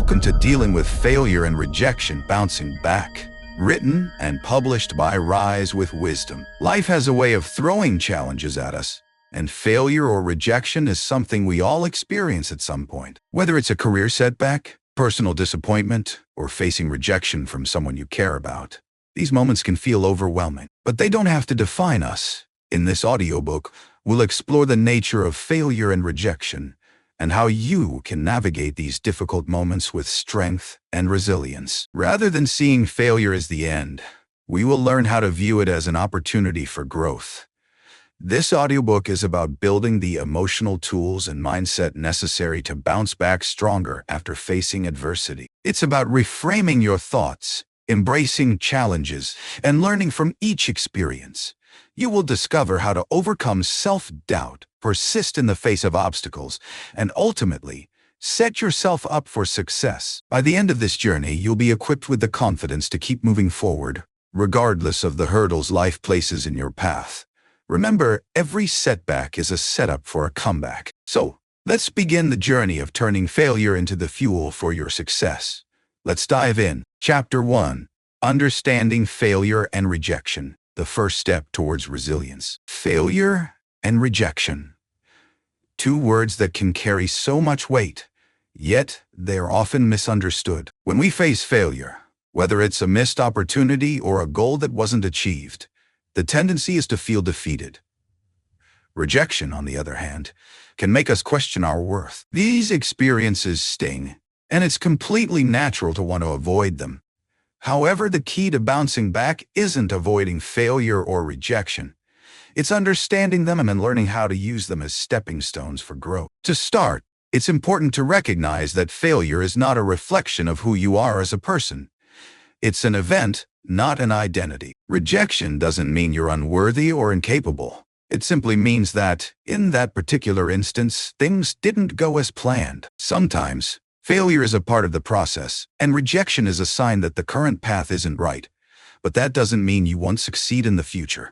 Welcome to Dealing with Failure and Rejection, Bouncing Back. Written and published by Rise with Wisdom. Life has a way of throwing challenges at us, and failure or rejection is something we all experience at some point. Whether it's a career setback, personal disappointment, or facing rejection from someone you care about, these moments can feel overwhelming, but they don't have to define us. In this audiobook, we'll explore the nature of failure and rejection, and how you can navigate these difficult moments with strength and resilience. Rather than seeing failure as the end, we will learn how to view it as an opportunity for growth. This audiobook is about building the emotional tools and mindset necessary to bounce back stronger after facing adversity. It's about reframing your thoughts, embracing challenges, and learning from each experience. You will discover how to overcome self-doubt, persist in the face of obstacles, and ultimately, set yourself up for success. By the end of this journey, you'll be equipped with the confidence to keep moving forward, regardless of the hurdles life places in your path. Remember, every setback is a setup for a comeback. So, let's begin the journey of turning failure into the fuel for your success. Let's dive in. Chapter 1. Understanding Failure and Rejection. The first step towards resilience. Failure and rejection. Two words that can carry so much weight, yet they are often misunderstood. When we face failure, whether it's a missed opportunity or a goal that wasn't achieved, the tendency is to feel defeated. Rejection, on the other hand, can make us question our worth. These experiences sting, and it's completely natural to want to avoid them. However, the key to bouncing back isn't avoiding failure or rejection. It's understanding them and learning how to use them as stepping stones for growth. To start, it's important to recognize that failure is not a reflection of who you are as a person. It's an event, not an identity. Rejection doesn't mean you're unworthy or incapable. It simply means that, in that particular instance, things didn't go as planned. Sometimes, failure is a part of the process, and rejection is a sign that the current path isn't right. But that doesn't mean you won't succeed in the future.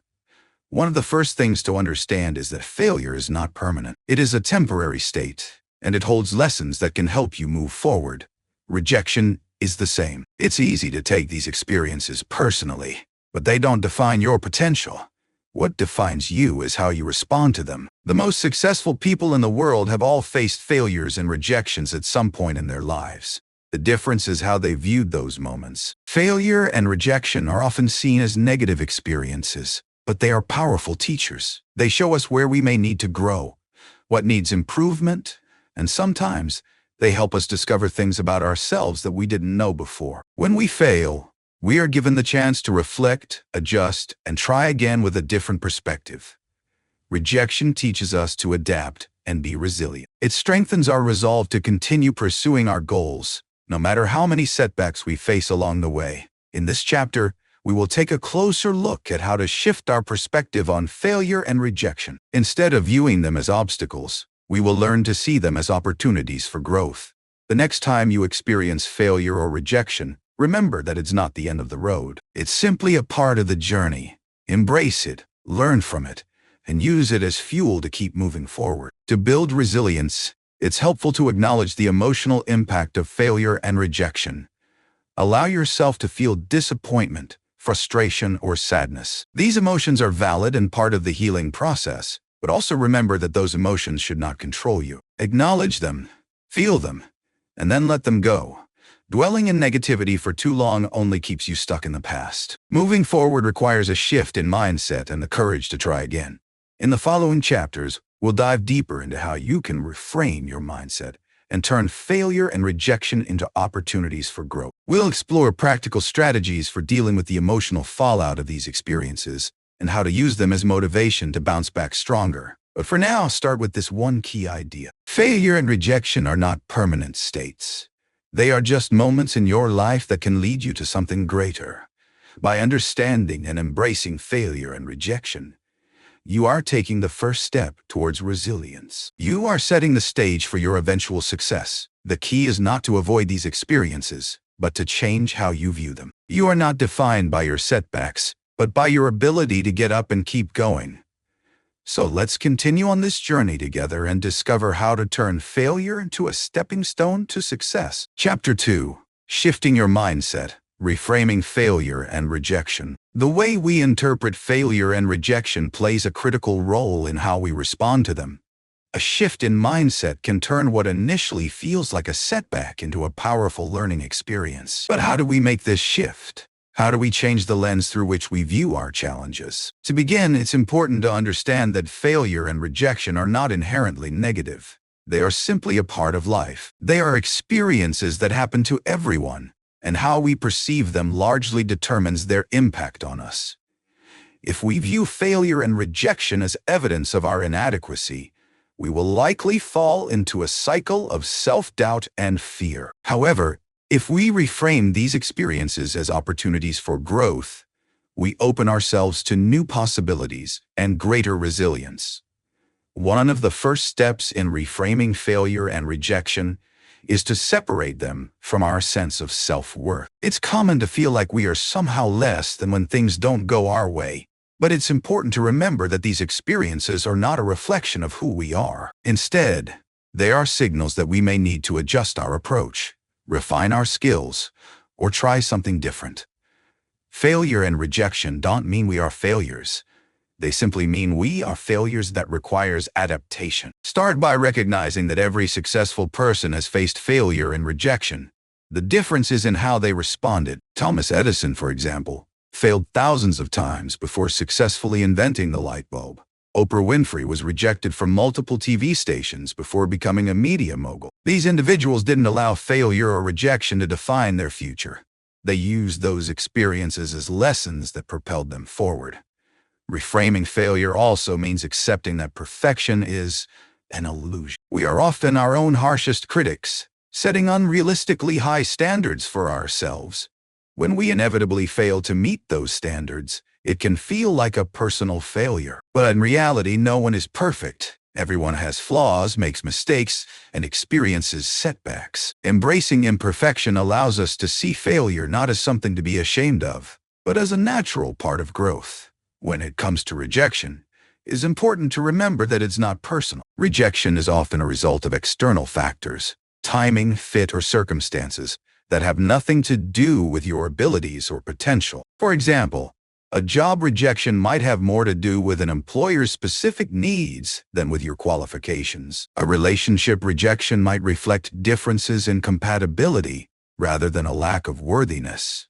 One of the first things to understand is that failure is not permanent. It is a temporary state, and it holds lessons that can help you move forward. Rejection is the same. It's easy to take these experiences personally, but they don't define your potential. What defines you is how you respond to them. The most successful people in the world have all faced failures and rejections at some point in their lives. The difference is how they viewed those moments. Failure and rejection are often seen as negative experiences, but they are powerful teachers. They show us where we may need to grow, what needs improvement, and sometimes they help us discover things about ourselves that we didn't know before. When we fail, we are given the chance to reflect, adjust, and try again with a different perspective. Rejection teaches us to adapt and be resilient. It strengthens our resolve to continue pursuing our goals, no matter how many setbacks we face along the way. In this chapter, we will take a closer look at how to shift our perspective on failure and rejection. Instead of viewing them as obstacles, we will learn to see them as opportunities for growth. The next time you experience failure or rejection, remember that it's not the end of the road. It's simply a part of the journey. Embrace it, learn from it, and use it as fuel to keep moving forward. To build resilience, it's helpful to acknowledge the emotional impact of failure and rejection. Allow yourself to feel disappointment, frustration, or sadness. These emotions are valid and part of the healing process, but also remember that those emotions should not control you. Acknowledge them, feel them, and then let them go. Dwelling in negativity for too long only keeps you stuck in the past. Moving forward requires a shift in mindset and the courage to try again. In the following chapters, we'll dive deeper into how you can reframe your mindset and turn failure and rejection into opportunities for growth. We'll explore practical strategies for dealing with the emotional fallout of these experiences and how to use them as motivation to bounce back stronger. But for now, start with this one key idea. Failure and rejection are not permanent states. They are just moments in your life that can lead you to something greater. By understanding and embracing failure and rejection, you are taking the first step towards resilience. You are setting the stage for your eventual success. The key is not to avoid these experiences, but to change how you view them. You are not defined by your setbacks, but by your ability to get up and keep going. So let's continue on this journey together and discover how to turn failure into a stepping stone to success. Chapter 2. Shifting your mindset. Reframing failure and rejection. The way we interpret failure and rejection plays a critical role in how we respond to them. A shift in mindset can turn what initially feels like a setback into a powerful learning experience. But how do we make this shift? How do we change the lens through which we view our challenges? To begin, it's important to understand that failure and rejection are not inherently negative. They are simply a part of life. They are experiences that happen to everyone, and how we perceive them largely determines their impact on us. If we view failure and rejection as evidence of our inadequacy, we will likely fall into a cycle of self-doubt and fear. However, if we reframe these experiences as opportunities for growth, we open ourselves to new possibilities and greater resilience. One of the first steps in reframing failure and rejection is to separate them from our sense of self-worth. It's common to feel like we are somehow less than when things don't go our way. But it's important to remember that these experiences are not a reflection of who we are. Instead, they are signals that we may need to adjust our approach, refine our skills, or try something different. Failure and rejection don't mean we are failures. They simply mean we are failures that requires adaptation. Start by recognizing that every successful person has faced failure and rejection. The difference is in how they responded. Thomas Edison, for example, failed thousands of times before successfully inventing the light bulb. Oprah Winfrey was rejected from multiple TV stations before becoming a media mogul. These individuals didn't allow failure or rejection to define their future. They used those experiences as lessons that propelled them forward. Reframing failure also means accepting that perfection is an illusion. We are often our own harshest critics, setting unrealistically high standards for ourselves. When we inevitably fail to meet those standards, it can feel like a personal failure. But in reality, no one is perfect. Everyone has flaws, makes mistakes, and experiences setbacks. Embracing imperfection allows us to see failure not as something to be ashamed of, but as a natural part of growth. When it comes to rejection, it is important to remember that it's not personal. Rejection is often a result of external factors, timing, fit, or circumstances that have nothing to do with your abilities or potential. For example, a job rejection might have more to do with an employer's specific needs than with your qualifications. A relationship rejection might reflect differences in compatibility rather than a lack of worthiness.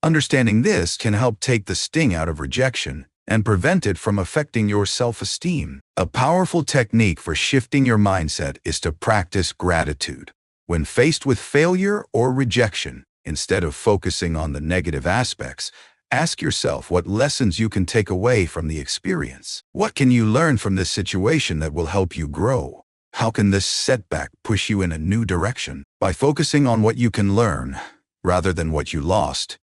Understanding this can help take the sting out of rejection and prevent it from affecting your self-esteem. A powerful technique for shifting your mindset is to practice gratitude. When faced with failure or rejection, instead of focusing on the negative aspects, ask yourself what lessons you can take away from the experience. What can you learn from this situation that will help you grow? How can this setback push you in a new direction? By focusing on what you can learn, rather than what you lost,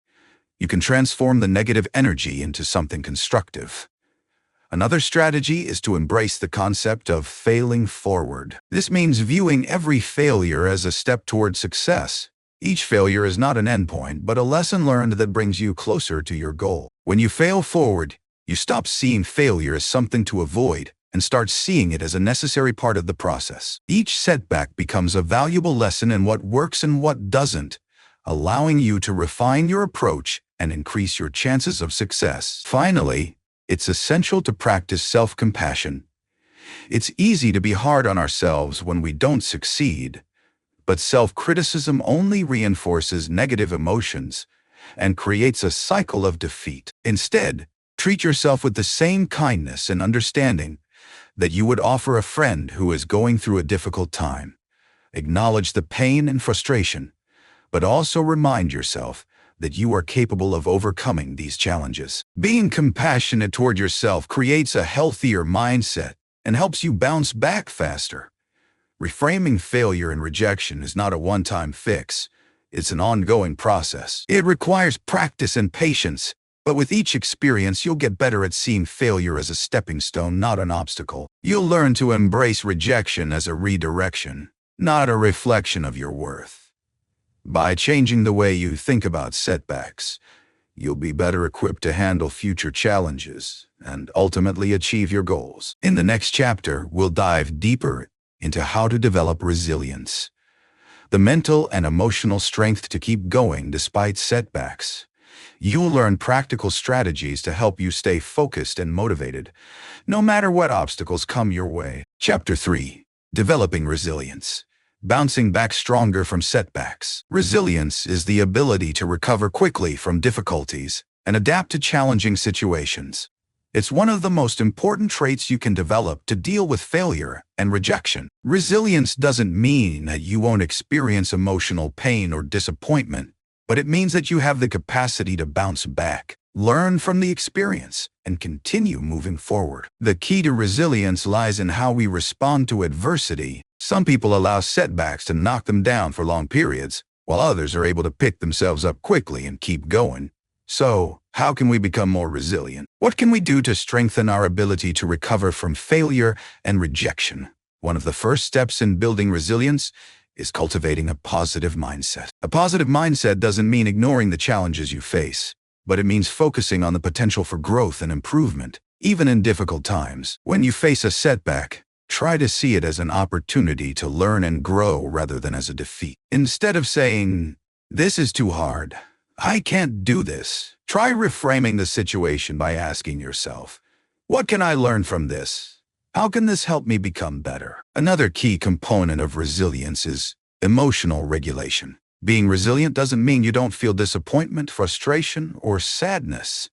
you can transform the negative energy into something constructive. Another strategy is to embrace the concept of failing forward. This means viewing every failure as a step toward success. Each failure is not an endpoint, but a lesson learned that brings you closer to your goal. When you fail forward, you stop seeing failure as something to avoid and start seeing it as a necessary part of the process. Each setback becomes a valuable lesson in what works and what doesn't, allowing you to refine your approach and increase your chances of success. Finally, it's essential to practice self-compassion. It's easy to be hard on ourselves when we don't succeed, but self-criticism only reinforces negative emotions and creates a cycle of defeat. Instead, treat yourself with the same kindness and understanding that you would offer a friend who is going through a difficult time. Acknowledge the pain and frustration, but also remind yourself that you are capable of overcoming these challenges. Being compassionate toward yourself creates a healthier mindset and helps you bounce back faster. Reframing failure and rejection is not a one-time fix. It's an ongoing process. It requires practice and patience, but with each experience, you'll get better at seeing failure as a stepping stone, not an obstacle. You'll learn to embrace rejection as a redirection, not a reflection of your worth. By changing the way you think about setbacks, you'll be better equipped to handle future challenges and ultimately achieve your goals. In the next chapter, we'll dive deeper into how to develop resilience, the mental and emotional strength to keep going despite setbacks. You'll learn practical strategies to help you stay focused and motivated, no matter what obstacles come your way. Chapter 3. Developing Resilience. Bouncing back stronger from setbacks. Resilience is the ability to recover quickly from difficulties and adapt to challenging situations. It's one of the most important traits you can develop to deal with failure and rejection. Resilience doesn't mean that you won't experience emotional pain or disappointment, but it means that you have the capacity to bounce back, learn from the experience, and continue moving forward. The key to resilience lies in how we respond to adversity. Some people allow setbacks to knock them down for long periods, while others are able to pick themselves up quickly and keep going. So, how can we become more resilient? What can we do to strengthen our ability to recover from failure and rejection? One of the first steps in building resilience is cultivating a positive mindset. A positive mindset doesn't mean ignoring the challenges you face, but it means focusing on the potential for growth and improvement, even in difficult times. When you face a setback, try to see it as an opportunity to learn and grow rather than as a defeat. Instead of saying, "This is too hard, I can't do this," try reframing the situation by asking yourself, "What can I learn from this? How can this help me become better?" Another key component of resilience is emotional regulation. Being resilient doesn't mean you don't feel disappointment, frustration, or sadness.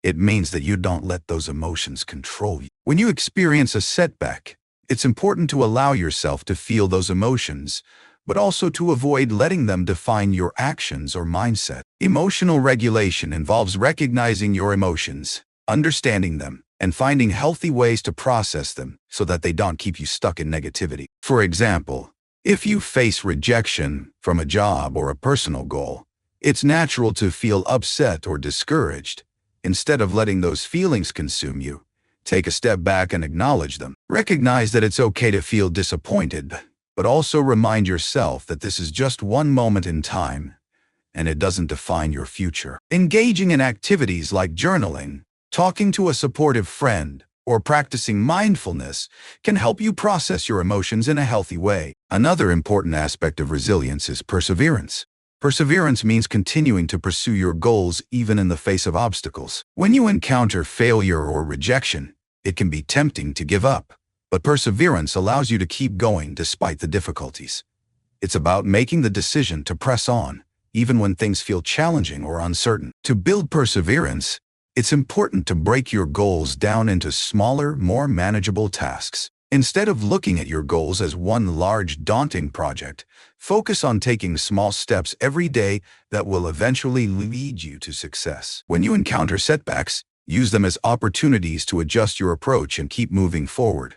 It means that you don't let those emotions control you. When you experience a setback, it's important to allow yourself to feel those emotions, but also to avoid letting them define your actions or mindset. Emotional regulation involves recognizing your emotions, understanding them, and finding healthy ways to process them so that they don't keep you stuck in negativity. For example, if you face rejection from a job or a personal goal, it's natural to feel upset or discouraged. Instead of letting those feelings consume you, take a step back and acknowledge them. Recognize that it's okay to feel disappointed, but also remind yourself that this is just one moment in time, and it doesn't define your future. Engaging in activities like journaling, talking to a supportive friend, or practicing mindfulness can help you process your emotions in a healthy way. Another important aspect of resilience is perseverance. Perseverance means continuing to pursue your goals even in the face of obstacles. When you encounter failure or rejection, it can be tempting to give up, but perseverance allows you to keep going despite the difficulties. It's about making the decision to press on, even when things feel challenging or uncertain. To build perseverance, it's important to break your goals down into smaller, more manageable tasks. Instead of looking at your goals as one large, daunting project, focus on taking small steps every day that will eventually lead you to success. When you encounter setbacks, use them as opportunities to adjust your approach and keep moving forward.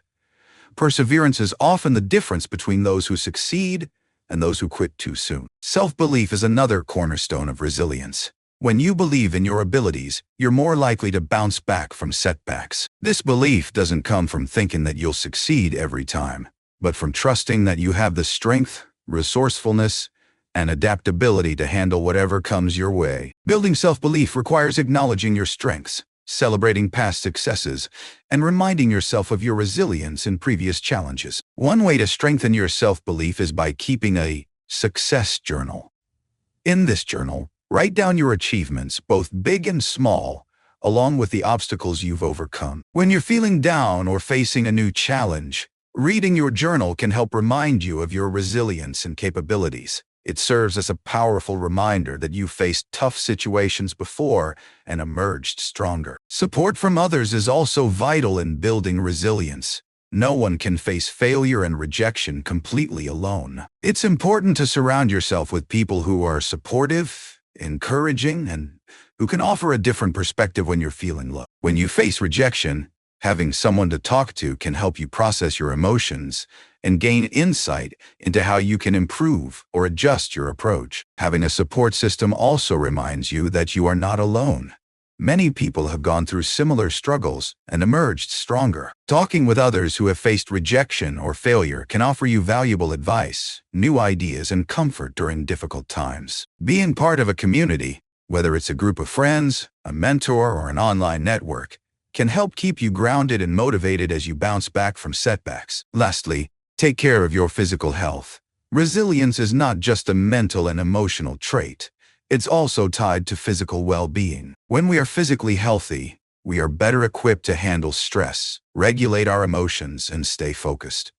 Perseverance is often the difference between those who succeed and those who quit too soon. Self-belief is another cornerstone of resilience. When you believe in your abilities, you're more likely to bounce back from setbacks. This belief doesn't come from thinking that you'll succeed every time, but from trusting that you have the strength, resourcefulness, and adaptability to handle whatever comes your way. Building self-belief requires acknowledging your strengths, celebrating past successes, and reminding yourself of your resilience in previous challenges. One way to strengthen your self-belief is by keeping a success journal. In this journal, write down your achievements, both big and small, along with the obstacles you've overcome. When you're feeling down or facing a new challenge, reading your journal can help remind you of your resilience and capabilities. It serves as a powerful reminder that you faced tough situations before and emerged stronger. Support from others is also vital in building resilience. No one can face failure and rejection completely alone. It's important to surround yourself with people who are supportive, encouraging, and who can offer a different perspective when you're feeling low. When you face rejection, having someone to talk to can help you process your emotions and gain insight into how you can improve or adjust your approach. Having a support system also reminds you that you are not alone. Many people have gone through similar struggles and emerged stronger. Talking with others who have faced rejection or failure can offer you valuable advice, new ideas, and comfort during difficult times. Being part of a community, whether it's a group of friends, a mentor, or an online network, can help keep you grounded and motivated as you bounce back from setbacks. Lastly, take care of your physical health. Resilience is not just a mental and emotional trait. It's also tied to physical well-being. When we are physically healthy, we are better equipped to handle stress, regulate our emotions, and stay focused.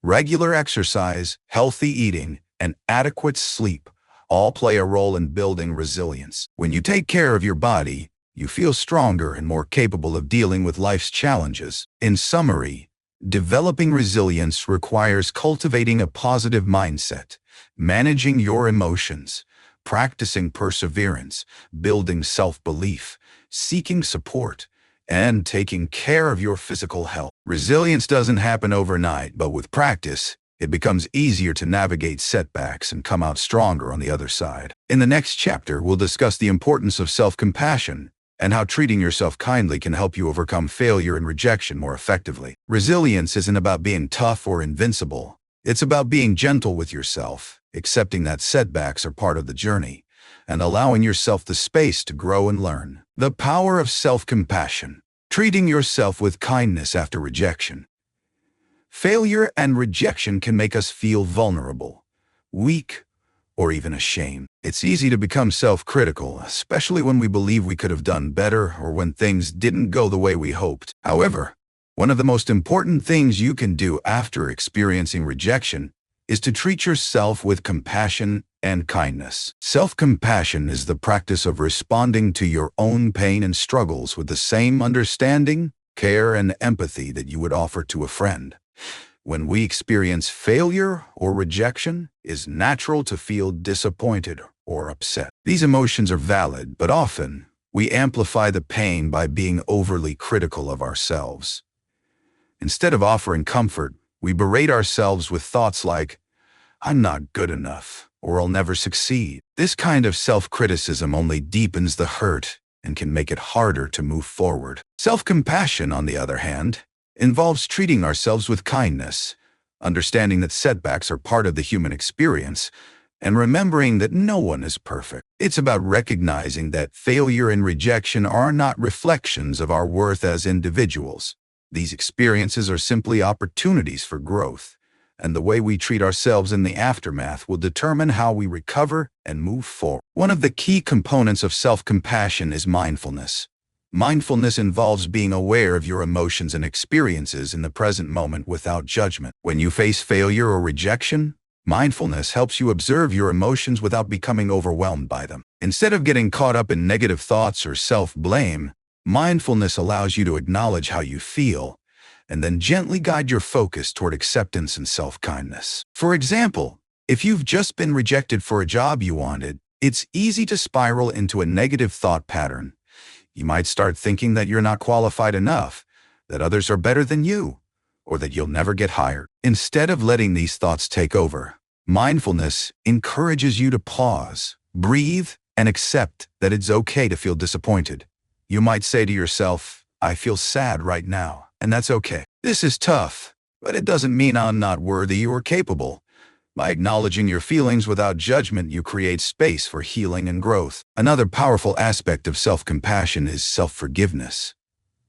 Regular exercise, healthy eating, and adequate sleep all play a role in building resilience. When you take care of your body, you feel stronger and more capable of dealing with life's challenges. In summary, developing resilience requires cultivating a positive mindset, managing your emotions, practicing perseverance, building self-belief, seeking support, and taking care of your physical health. Resilience doesn't happen overnight, but with practice, it becomes easier to navigate setbacks and come out stronger on the other side. In the next chapter, we'll discuss the importance of self-compassion and how treating yourself kindly can help you overcome failure and rejection more effectively. Resilience isn't about being tough or invincible. It's about being gentle with yourself, accepting that setbacks are part of the journey, and allowing yourself the space to grow and learn. The power of self-compassion. Treating yourself with kindness after rejection. Failure and rejection can make us feel vulnerable, weak, or even ashamed. It's easy to become self-critical, especially when we believe we could have done better or when things didn't go the way we hoped. However, one of the most important things you can do after experiencing rejection is to treat yourself with compassion and kindness. Self-compassion is the practice of responding to your own pain and struggles with the same understanding, care, and empathy that you would offer to a friend. When we experience failure or rejection, it's natural to feel disappointed or upset. These emotions are valid, but often we amplify the pain by being overly critical of ourselves. Instead of offering comfort, we berate ourselves with thoughts like, "I'm not good enough," or "I'll never succeed." This kind of self-criticism only deepens the hurt and can make it harder to move forward. Self-compassion, on the other hand, involves treating ourselves with kindness, understanding that setbacks are part of the human experience, and remembering that no one is perfect. It's about recognizing that failure and rejection are not reflections of our worth as individuals. These experiences are simply opportunities for growth, and the way we treat ourselves in the aftermath will determine how we recover and move forward. One of the key components of self-compassion is mindfulness. Mindfulness involves being aware of your emotions and experiences in the present moment without judgment. When you face failure or rejection, mindfulness helps you observe your emotions without becoming overwhelmed by them. Instead of getting caught up in negative thoughts or self-blame, mindfulness allows you to acknowledge how you feel and then gently guide your focus toward acceptance and self-kindness. For example, if you've just been rejected for a job you wanted, it's easy to spiral into a negative thought pattern. You might start thinking that you're not qualified enough, that others are better than you, or that you'll never get hired. Instead of letting these thoughts take over, mindfulness encourages you to pause, breathe, and accept that it's okay to feel disappointed. You might say to yourself, "I feel sad right now, and that's okay. This is tough, but it doesn't mean I'm not worthy or capable." By acknowledging your feelings without judgment, you create space for healing and growth. Another powerful aspect of self-compassion is self-forgiveness.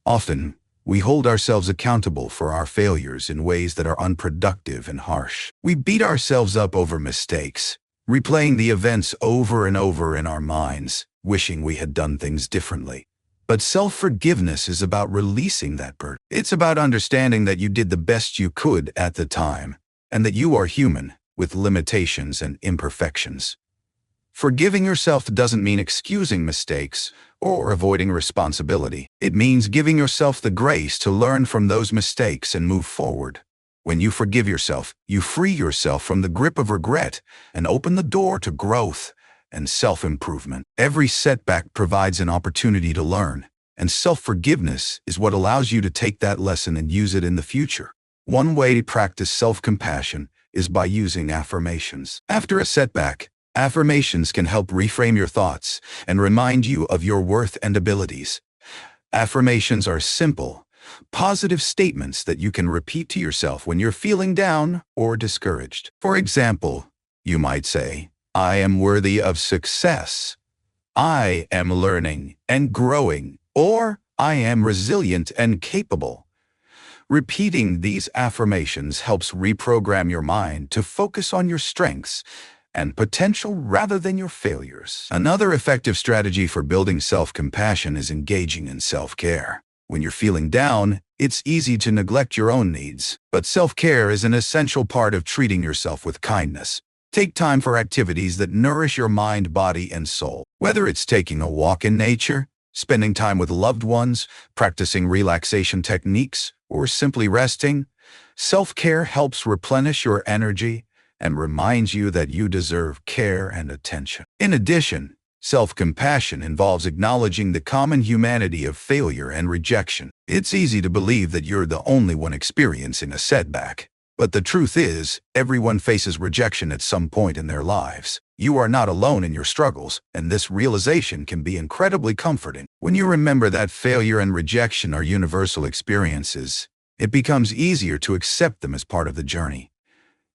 Often, we hold ourselves accountable for our failures in ways that are unproductive and harsh. We beat ourselves up over mistakes, replaying the events over and over in our minds, wishing we had done things differently. But self-forgiveness is about releasing that burden. It's about understanding that you did the best you could at the time, and that you are human, with limitations and imperfections. Forgiving yourself doesn't mean excusing mistakes or avoiding responsibility. It means giving yourself the grace to learn from those mistakes and move forward. When you forgive yourself, you free yourself from the grip of regret and open the door to growth and self-improvement. Every setback provides an opportunity to learn, and self-forgiveness is what allows you to take that lesson and use it in the future. One way to practice self-compassion is by using affirmations. After a setback, affirmations can help reframe your thoughts and remind you of your worth and abilities. Affirmations are simple, positive statements that you can repeat to yourself when you're feeling down or discouraged. For example, you might say, "I am worthy of success," I am learning and growing, or I am resilient and capable. Repeating these affirmations helps reprogram your mind to focus on your strengths and potential rather than your failures. Another effective strategy for building self-compassion is engaging in self-care. When you're feeling down, it's easy to neglect your own needs, but self-care is an essential part of treating yourself with kindness. Take time for activities that nourish your mind, body, and soul. Whether it's taking a walk in nature, spending time with loved ones, practicing relaxation techniques, or simply resting, self-care helps replenish your energy and reminds you that you deserve care and attention. In addition, self-compassion involves acknowledging the common humanity of failure and rejection. It's easy to believe that you're the only one experiencing a setback. But the truth is, everyone faces rejection at some point in their lives. You are not alone in your struggles, and this realization can be incredibly comforting. When you remember that failure and rejection are universal experiences, it becomes easier to accept them as part of the journey.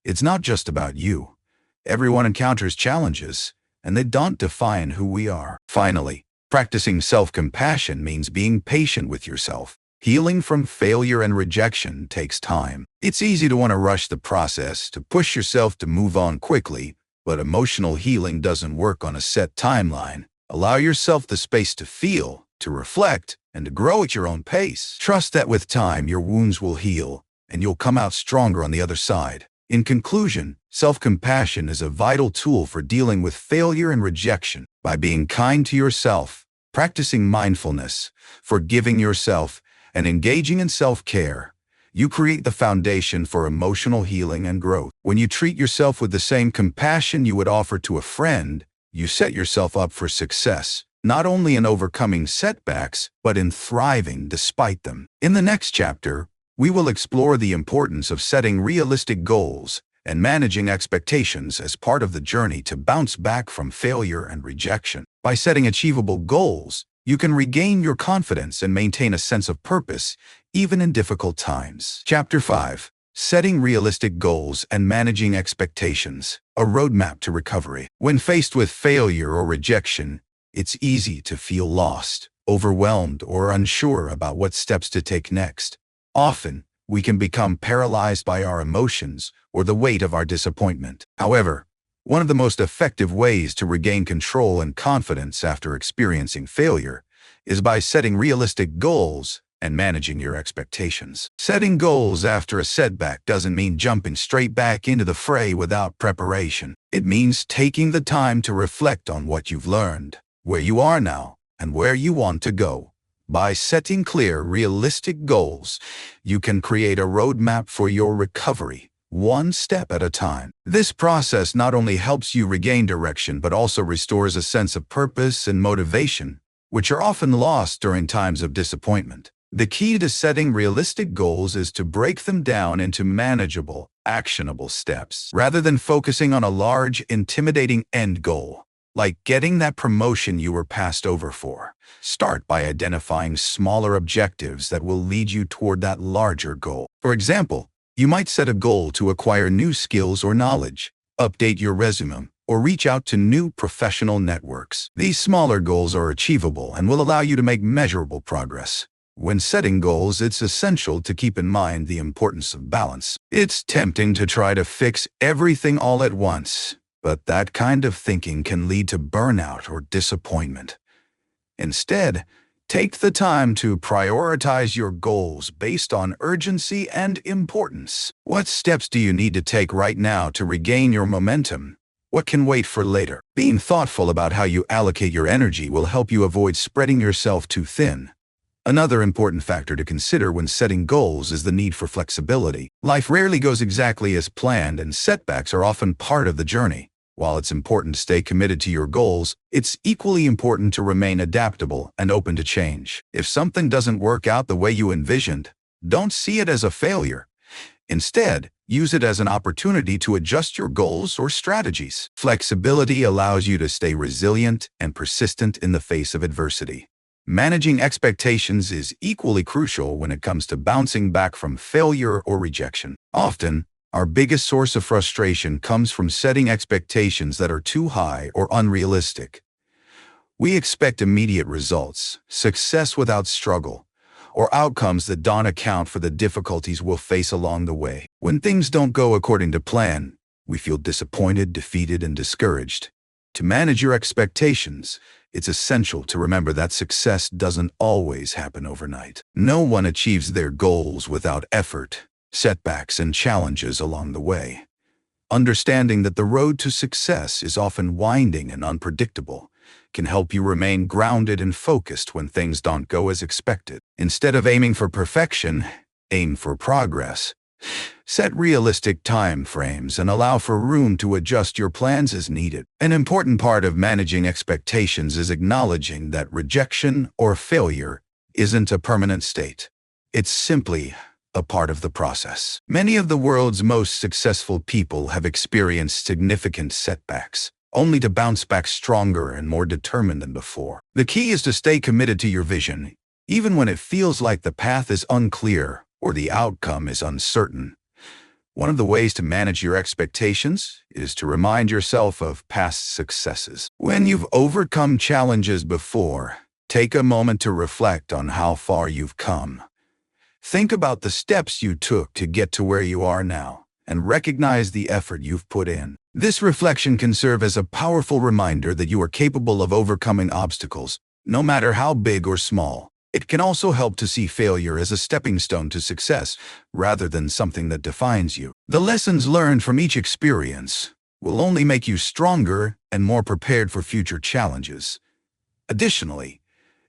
It's not just about you. Everyone encounters challenges, and they don't define who we are. Finally, practicing self-compassion means being patient with yourself. Healing from failure and rejection takes time. It's easy to want to rush the process, to push yourself to move on quickly, but emotional healing doesn't work on a set timeline. Allow yourself the space to feel, to reflect, and to grow at your own pace. Trust that with time, your wounds will heal, and you'll come out stronger on the other side. In conclusion, self-compassion is a vital tool for dealing with failure and rejection. By being kind to yourself, practicing mindfulness, forgiving yourself, and engaging in self-care, you create the foundation for emotional healing and growth. When you treat yourself with the same compassion you would offer to a friend, you set yourself up for success, not only in overcoming setbacks, but in thriving despite them. In the next chapter, we will explore the importance of setting realistic goals and managing expectations as part of the journey to bounce back from failure and rejection. By setting achievable goals, you can regain your confidence and maintain a sense of purpose, even in difficult times. Chapter 5. Setting Realistic Goals and Managing Expectations. A Roadmap to Recovery. When faced with failure or rejection, it's easy to feel lost, overwhelmed, or unsure about what steps to take next. Often, we can become paralyzed by our emotions or the weight of our disappointment. However, one of the most effective ways to regain control and confidence after experiencing failure is by setting realistic goals and managing your expectations. Setting goals after a setback doesn't mean jumping straight back into the fray without preparation. It means taking the time to reflect on what you've learned, where you are now, and where you want to go. By setting clear, realistic goals, you can create a roadmap for your recovery, one step at a time. This process not only helps you regain direction, but also restores a sense of purpose and motivation, which are often lost during times of disappointment. The key to setting realistic goals is to break them down into manageable, actionable steps, rather than focusing on a large, intimidating end goal, like getting that promotion you were passed over for. Start by identifying smaller objectives that will lead you toward that larger goal. For example, you might set a goal to acquire new skills or knowledge, update your resume, or reach out to new professional networks. These smaller goals are achievable and will allow you to make measurable progress. When setting goals, it's essential to keep in mind the importance of balance. It's tempting to try to fix everything all at once, but that kind of thinking can lead to burnout or disappointment. Instead, take the time to prioritize your goals based on urgency and importance. What steps do you need to take right now to regain your momentum? What can wait for later? Being thoughtful about how you allocate your energy will help you avoid spreading yourself too thin. Another important factor to consider when setting goals is the need for flexibility. Life rarely goes exactly as planned, and setbacks are often part of the journey. While it's important to stay committed to your goals, it's equally important to remain adaptable and open to change. If something doesn't work out the way you envisioned, don't see it as a failure. Instead, use it as an opportunity to adjust your goals or strategies. Flexibility allows you to stay resilient and persistent in the face of adversity. Managing expectations is equally crucial when it comes to bouncing back from failure or rejection. Often, our biggest source of frustration comes from setting expectations that are too high or unrealistic. We expect immediate results, success without struggle, or outcomes that don't account for the difficulties we'll face along the way. When things don't go according to plan, we feel disappointed, defeated, and discouraged. To manage your expectations, it's essential to remember that success doesn't always happen overnight. No one achieves their goals without effort, setbacks, and challenges along the way. Understanding that the road to success is often winding and unpredictable can help you remain grounded and focused when things don't go as expected. Instead of aiming for perfection, aim for progress. Set realistic time frames and allow for room to adjust your plans as needed. An important part of managing expectations is acknowledging that rejection or failure isn't a permanent state. It's simply a part of the process. Many of the world's most successful people have experienced significant setbacks, only to bounce back stronger and more determined than before. The key is to stay committed to your vision, even when it feels like the path is unclear or the outcome is uncertain. One of the ways to manage your expectations is to remind yourself of past successes. When you've overcome challenges before, take a moment to reflect on how far you've come. Think about the steps you took to get to where you are now, and recognize the effort you've put in. This reflection can serve as a powerful reminder that you are capable of overcoming obstacles, no matter how big or small. It can also help to see failure as a stepping stone to success, rather than something that defines you. The lessons learned from each experience will only make you stronger and more prepared for future challenges. Additionally,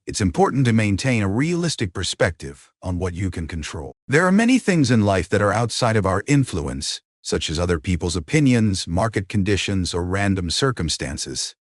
it's important to maintain a realistic perspective on what you can control. There are many things in life that are outside of our influence, such as other people's opinions, market conditions, or random circumstances.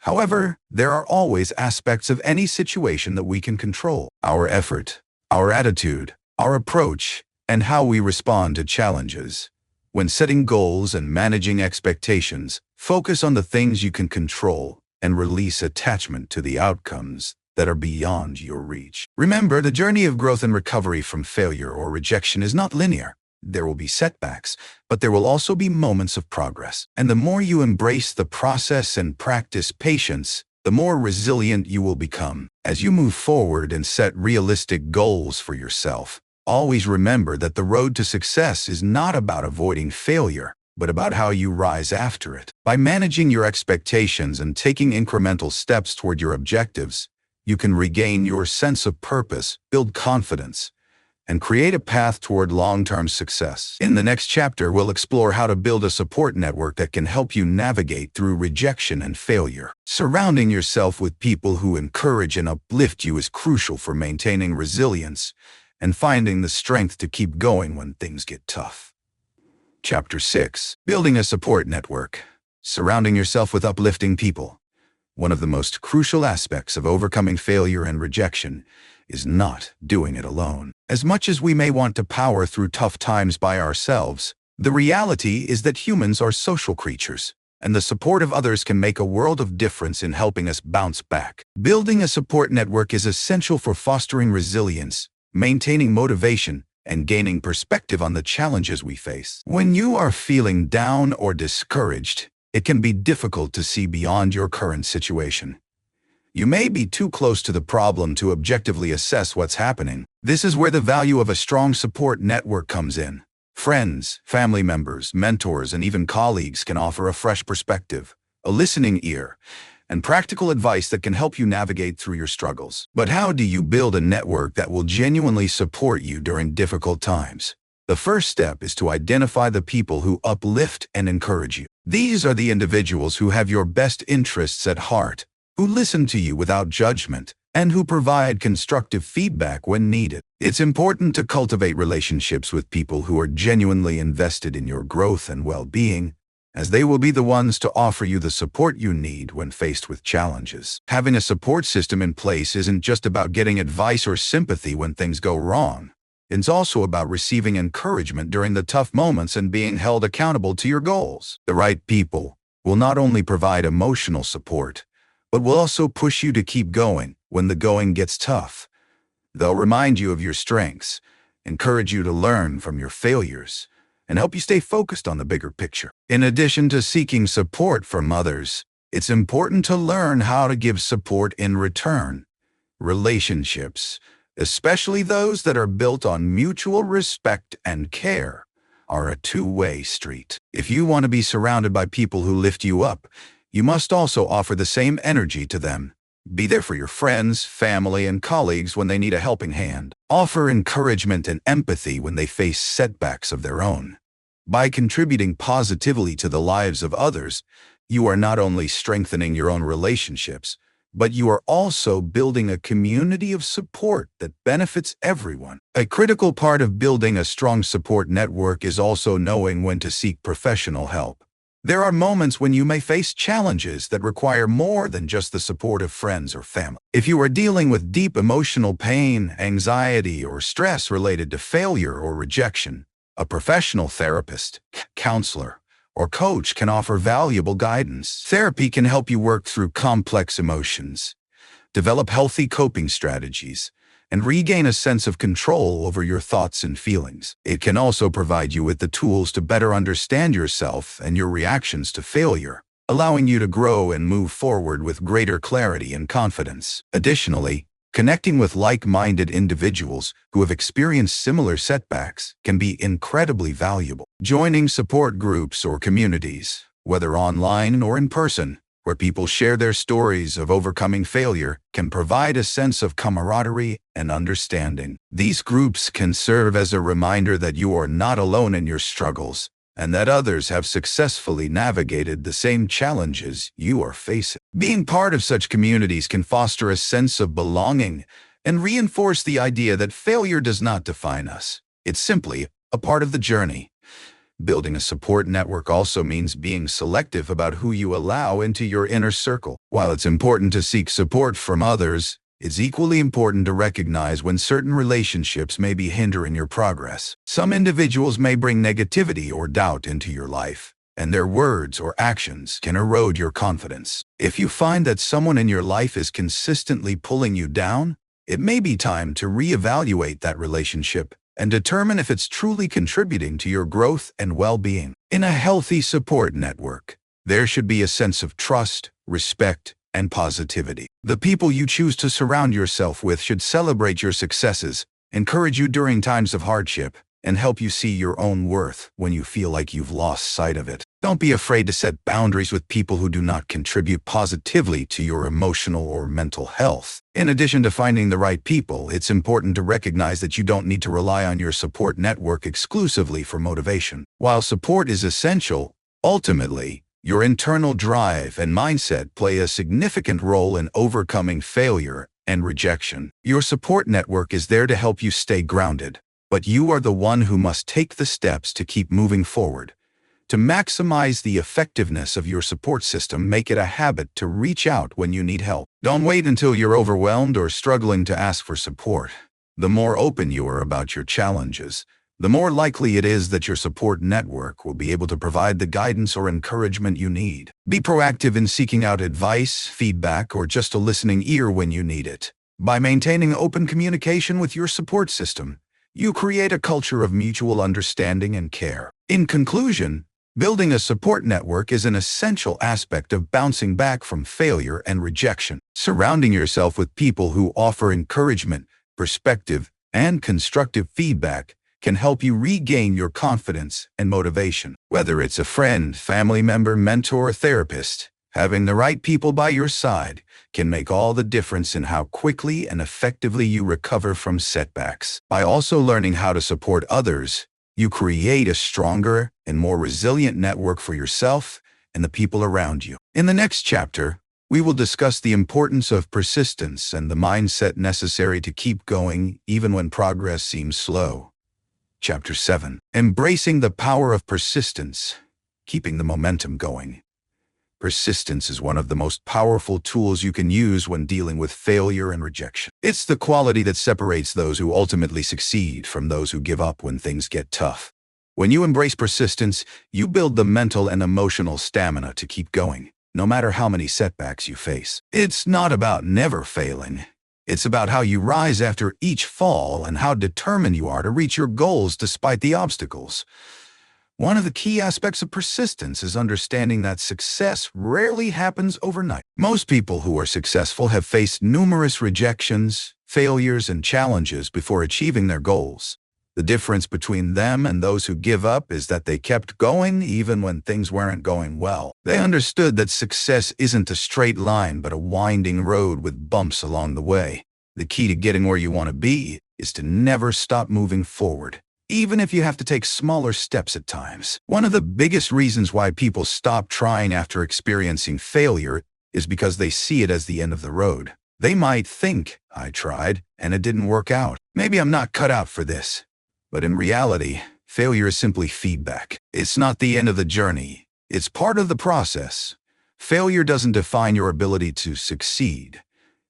However, there are always aspects of any situation that we can control: our effort, our attitude, our approach, and how we respond to challenges. When setting goals and managing expectations, focus on the things you can control and release attachment to the outcomes that are beyond your reach. Remember, the journey of growth and recovery from failure or rejection is not linear. There will be setbacks, but there will also be moments of progress. And the more you embrace the process and practice patience, the more resilient you will become. As you move forward and set realistic goals for yourself, always remember that the road to success is not about avoiding failure, but about how you rise after it. By managing your expectations and taking incremental steps toward your objectives, you can regain your sense of purpose, build confidence, and create a path toward long-term success. In the next chapter, we'll explore how to build a support network that can help you navigate through rejection and failure. Surrounding yourself with people who encourage and uplift you is crucial for maintaining resilience and finding the strength to keep going when things get tough. Chapter 6. Building a support network. Surrounding yourself with uplifting people. One of the most crucial aspects of overcoming failure and rejection is not doing it alone. As much as we may want to power through tough times by ourselves, the reality is that humans are social creatures, and the support of others can make a world of difference in helping us bounce back. Building a support network is essential for fostering resilience, maintaining motivation, and gaining perspective on the challenges we face. When you are feeling down or discouraged, it can be difficult to see beyond your current situation. You may be too close to the problem to objectively assess what's happening. This is where the value of a strong support network comes in. Friends, family members, mentors, and even colleagues can offer a fresh perspective, a listening ear, and practical advice that can help you navigate through your struggles. But how do you build a network that will genuinely support you during difficult times? The first step is to identify the people who uplift and encourage you. These are the individuals who have your best interests at heart, who listen to you without judgment, and who provide constructive feedback when needed. It's important to cultivate relationships with people who are genuinely invested in your growth and well-being, as they will be the ones to offer you the support you need when faced with challenges. Having a support system in place isn't just about getting advice or sympathy when things go wrong. It's also about receiving encouragement during the tough moments and being held accountable to your goals. The right people will not only provide emotional support, but will also push you to keep going when the going gets tough. They'll remind you of your strengths, encourage you to learn from your failures, and help you stay focused on the bigger picture. In addition to seeking support from others, It's important to learn how to give support in return. Relationships, especially those that are built on mutual respect and care, are a two-way street. If you want to be surrounded by people who lift you up, you must also offer the same energy to them. Be there for your friends, family, and colleagues when they need a helping hand. Offer encouragement and empathy when they face setbacks of their own. By contributing positively to the lives of others, you are not only strengthening your own relationships, but you are also building a community of support that benefits everyone. A critical part of building a strong support network is also knowing when to seek professional help. There are moments when you may face challenges that require more than just the support of friends or family. If you are dealing with deep emotional pain, anxiety, or stress related to failure or rejection, a professional therapist, counselor, or coach can offer valuable guidance. Therapy can help you work through complex emotions, develop healthy coping strategies, and regain a sense of control over your thoughts and feelings. It can also provide you with the tools to better understand yourself and your reactions to failure, allowing you to grow and move forward with greater clarity and confidence. Additionally, connecting with like-minded individuals who have experienced similar setbacks can be incredibly valuable. Joining support groups or communities, whether online or in person, where people share their stories of overcoming failure, can provide a sense of camaraderie and understanding. These groups can serve as a reminder that you are not alone in your struggles, and that others have successfully navigated the same challenges you are facing. Being part of such communities can foster a sense of belonging and reinforce the idea that failure does not define us. It's simply a part of the journey. Building a support network also means being selective about who you allow into your inner circle. While it's important to seek support from others, it's equally important to recognize when certain relationships may be hindering your progress. Some individuals may bring negativity or doubt into your life, and their words or actions can erode your confidence. If you find that someone in your life is consistently pulling you down, it may be time to reevaluate that relationship and determine if it's truly contributing to your growth and well-being. In a healthy support network, there should be a sense of trust, respect, and positivity. The people you choose to surround yourself with should celebrate your successes, encourage you during times of hardship, and help you see your own worth when you feel like you've lost sight of it. Don't be afraid to set boundaries with people who do not contribute positively to your emotional or mental health. In addition to finding the right people, it's important to recognize that you don't need to rely on your support network exclusively for motivation. While support is essential, ultimately, your internal drive and mindset play a significant role in overcoming failure and rejection. Your support network is there to help you stay grounded, but you are the one who must take the steps to keep moving forward. To maximize the effectiveness of your support system, make it a habit to reach out when you need help. Don't wait until you're overwhelmed or struggling to ask for support. The more open you are about your challenges, the more likely it is that your support network will be able to provide the guidance or encouragement you need. Be proactive in seeking out advice, feedback, or just a listening ear when you need it. By maintaining open communication with your support system, you create a culture of mutual understanding and care. In conclusion, building a support network is an essential aspect of bouncing back from failure and rejection. Surrounding yourself with people who offer encouragement, perspective, and constructive feedback can help you regain your confidence and motivation. Whether it's a friend, family member, mentor, or therapist, having the right people by your side can make all the difference in how quickly and effectively you recover from setbacks. By also learning how to support others, you create a stronger and more resilient network for yourself and the people around you. In the next chapter, we will discuss the importance of persistence and the mindset necessary to keep going even when progress seems slow. Chapter 7. Embracing the power of persistence, keeping the momentum going. Persistence is one of the most powerful tools you can use when dealing with failure and rejection. It's the quality that separates those who ultimately succeed from those who give up when things get tough. When you embrace persistence, you build the mental and emotional stamina to keep going, no matter how many setbacks you face. It's not about never failing. It's about how you rise after each fall and how determined you are to reach your goals despite the obstacles. One of the key aspects of persistence is understanding that success rarely happens overnight. Most people who are successful have faced numerous rejections, failures, and challenges before achieving their goals. The difference between them and those who give up is that they kept going even when things weren't going well. They understood that success isn't a straight line but a winding road with bumps along the way. The key to getting where you want to be is to never stop moving forward, even if you have to take smaller steps at times. One of the biggest reasons why people stop trying after experiencing failure is because they see it as the end of the road. They might think, "I tried, and it didn't work out. Maybe I'm not cut out for this." But in reality, failure is simply feedback. It's not the end of the journey. It's part of the process. Failure doesn't define your ability to succeed.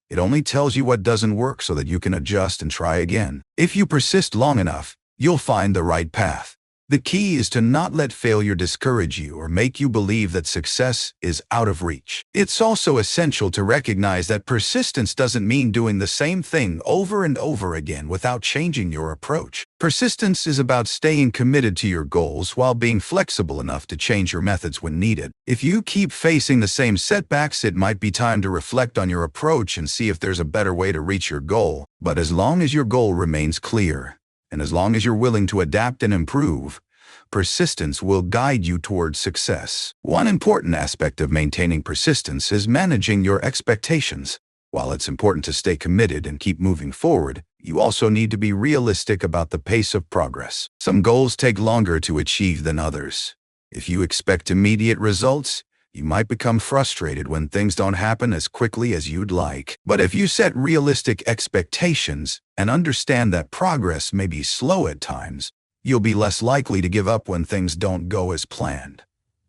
It only tells you what doesn't work so that you can adjust and try again. If you persist long enough, you'll find the right path. The key is to not let failure discourage you or make you believe that success is out of reach. It's also essential to recognize that persistence doesn't mean doing the same thing over and over again without changing your approach. Persistence is about staying committed to your goals while being flexible enough to change your methods when needed. If you keep facing the same setbacks, it might be time to reflect on your approach and see if there's a better way to reach your goal. But as long as your goal remains clear, and as long as you're willing to adapt and improve, persistence will guide you towards success. One important aspect of maintaining persistence is managing your expectations. While it's important to stay committed and keep moving forward, you also need to be realistic about the pace of progress. Some goals take longer to achieve than others. If you expect immediate results, you might become frustrated when things don't happen as quickly as you'd like. But if you set realistic expectations and understand that progress may be slow at times, you'll be less likely to give up when things don't go as planned.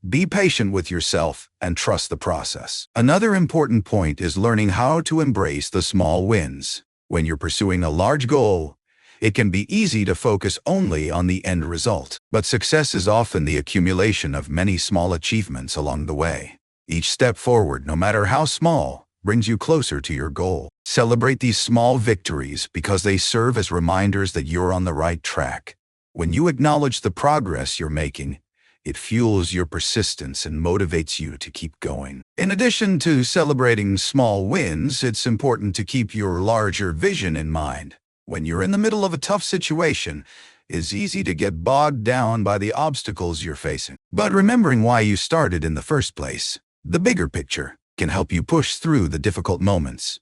Be patient with yourself and trust the process. Another important point is learning how to embrace the small wins. When you're pursuing a large goal, it can be easy to focus only on the end result. But success is often the accumulation of many small achievements along the way. Each step forward, no matter how small, brings you closer to your goal. Celebrate these small victories because they serve as reminders that you're on the right track. When you acknowledge the progress you're making, it fuels your persistence and motivates you to keep going. In addition to celebrating small wins, it's important to keep your larger vision in mind. When you're in the middle of a tough situation, it's easy to get bogged down by the obstacles you're facing. But remembering why you started in the first place, the bigger picture, can help you push through the difficult moments.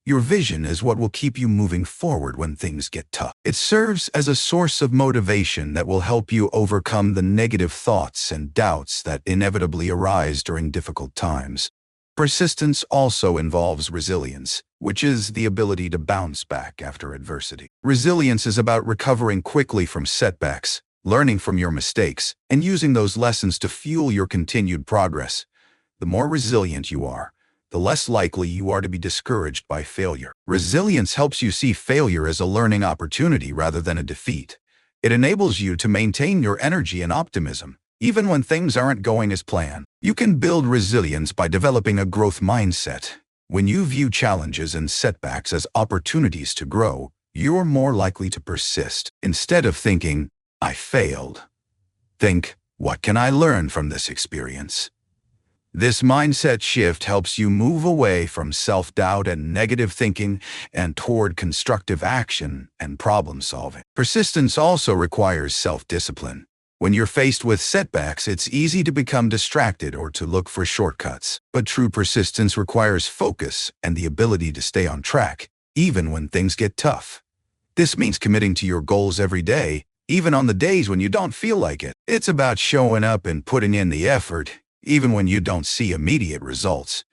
Your vision is what will keep you moving forward when things get tough. It serves as a source of motivation that will help you overcome the negative thoughts and doubts that inevitably arise during difficult times. Persistence also involves resilience, which is the ability to bounce back after adversity. Resilience is about recovering quickly from setbacks, learning from your mistakes, and using those lessons to fuel your continued progress. The more resilient you are, the less likely you are to be discouraged by failure. Resilience helps you see failure as a learning opportunity rather than a defeat. It enables you to maintain your energy and optimism, even when things aren't going as planned. You can build resilience by developing a growth mindset. When you view challenges and setbacks as opportunities to grow, you're more likely to persist. Instead of thinking, "I failed," think, "What can I learn from this experience?" This mindset shift helps you move away from self-doubt and negative thinking and toward constructive action and problem solving. Persistence also requires self-discipline. When you're faced with setbacks, it's easy to become distracted or to look for shortcuts. But true persistence requires focus and the ability to stay on track, even when things get tough. This means committing to your goals every day, even on the days when you don't feel like it. It's about showing up and putting in the effort, even when you don't see immediate results.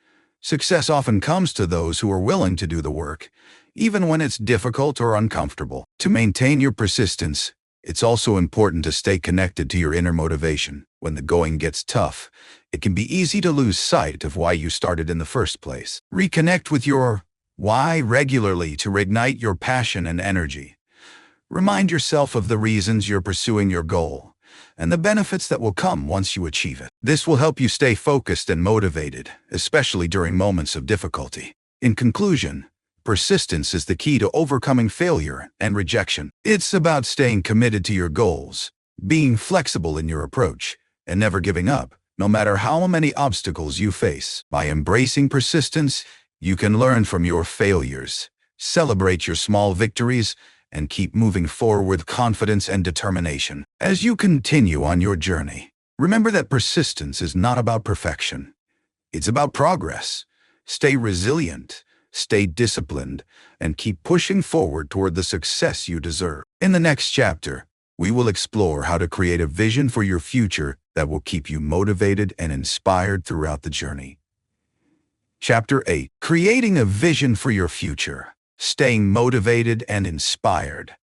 Success often comes to those who are willing to do the work, even when it's difficult or uncomfortable. To maintain your persistence, it's also important to stay connected to your inner motivation. When the going gets tough, it can be easy to lose sight of why you started in the first place. Reconnect with your why regularly to reignite your passion and energy. Remind yourself of the reasons you're pursuing your goal and the benefits that will come once you achieve it. This will help you stay focused and motivated, especially during moments of difficulty. In conclusion, persistence is the key to overcoming failure and rejection. It's about staying committed to your goals, being flexible in your approach, and never giving up, no matter how many obstacles you face. By embracing persistence, you can learn from your failures, celebrate your small victories, and keep moving forward with confidence and determination. As you continue on your journey, remember that persistence is not about perfection. It's about progress. Stay resilient, stay disciplined, and keep pushing forward toward the success you deserve. In the next chapter, we will explore how to create a vision for your future that will keep you motivated and inspired throughout the journey. Chapter 8. Creating a vision for your future. Staying motivated and inspired.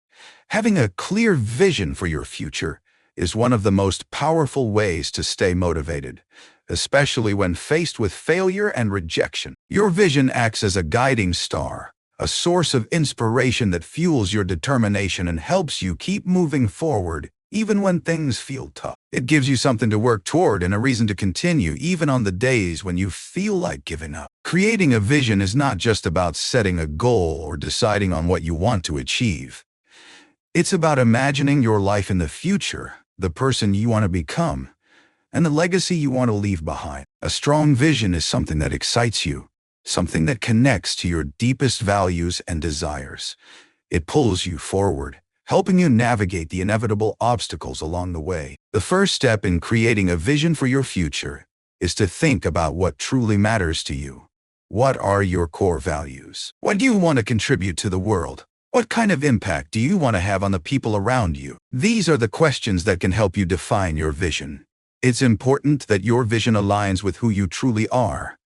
Having a clear vision for your future is one of the most powerful ways to stay motivated, especially when faced with failure and rejection. Your vision acts as a guiding star, a source of inspiration that fuels your determination and helps you keep moving forward even when things feel tough. It gives you something to work toward and a reason to continue even on the days when you feel like giving up. Creating a vision is not just about setting a goal or deciding on what you want to achieve. It's about imagining your life in the future, the person you want to become, and the legacy you want to leave behind. A strong vision is something that excites you, something that connects to your deepest values and desires. It pulls you forward, helping you navigate the inevitable obstacles along the way. The first step in creating a vision for your future is to think about what truly matters to you. What are your core values? What do you want to contribute to the world? What kind of impact do you want to have on the people around you? These are the questions that can help you define your vision. It's important that your vision aligns with who you truly are,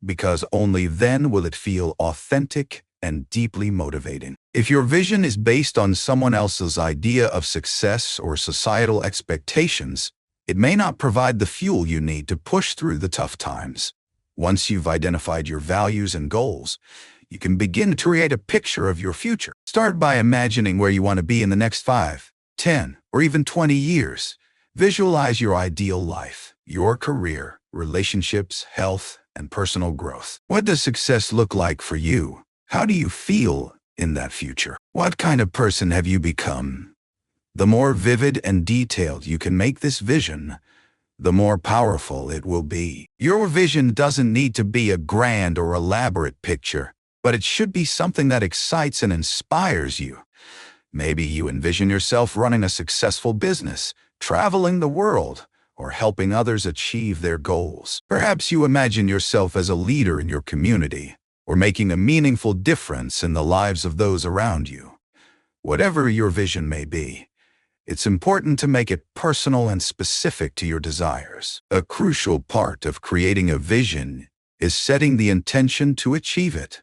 because only then will it feel authentic and deeply motivating. If your vision is based on someone else's idea of success or societal expectations, it may not provide the fuel you need to push through the tough times. Once you've identified your values and goals, you can begin to create a picture of your future. Start by imagining where you want to be in the next 5, 10, or even 20 years. Visualize your ideal life, your career, relationships, health, and personal growth. What does success look like for you? How do you feel in that future? What kind of person have you become? The more vivid and detailed you can make this vision, the more powerful it will be. Your vision doesn't need to be a grand or elaborate picture, but it should be something that excites and inspires you. Maybe you envision yourself running a successful business, traveling the world, or helping others achieve their goals. Perhaps you imagine yourself as a leader in your community, or making a meaningful difference in the lives of those around you. Whatever your vision may be, it's important to make it personal and specific to your desires. A crucial part of creating a vision is setting the intention to achieve it.